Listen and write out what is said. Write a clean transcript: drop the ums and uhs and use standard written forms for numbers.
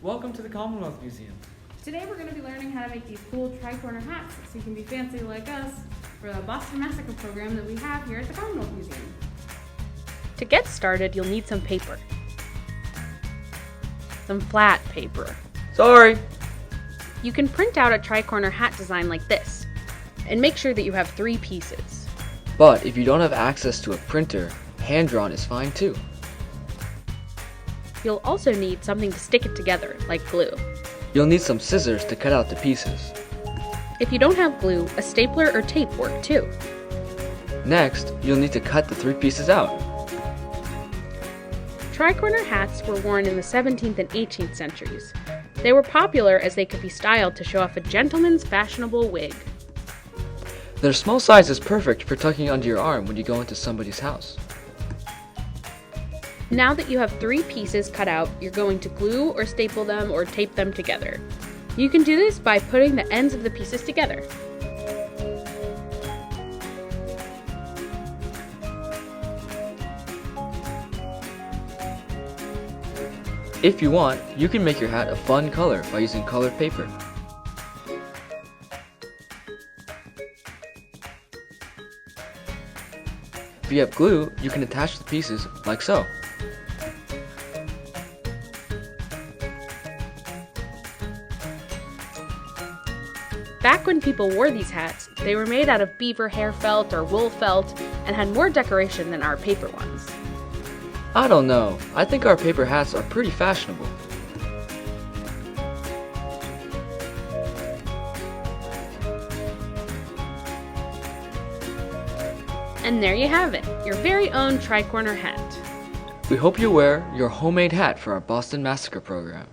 Welcome to the Commonwealth Museum. Today we're going to be learning how to make these cool tricorner hats so you can be fancy like us for the Boston Massacre program that we have here at the Commonwealth Museum. To get started, you'll need some paper. Some flat paper. Sorry! You can print out a tricorner hat design like this, and make sure that you have 3 pieces. But if you don't have access to a printer, hand-drawn is fine too. You'll also need something to stick it together, like glue. You'll need some scissors to cut out the pieces. If you don't have glue, a stapler or tape work too. Next, you'll need to cut the 3 pieces out. Tricorner hats were worn in the 17th and 18th centuries. They were popular as they could be styled to show off a gentleman's fashionable wig. Their small size is perfect for tucking under your arm when you go into somebody's house. Now that you have 3 pieces cut out, you're going to glue or staple them or tape them together. You can do this by putting the ends of the pieces together. If you want, you can make your hat a fun color by using colored paper. If you have glue, you can attach the pieces like so. Back when people wore these hats, they were made out of beaver hair felt or wool felt and had more decoration than our paper ones. I don't know, I think our paper hats are pretty fashionable. And there you have it, your very own tricorner hat. We hope you wear your homemade hat for our Boston Massacre program.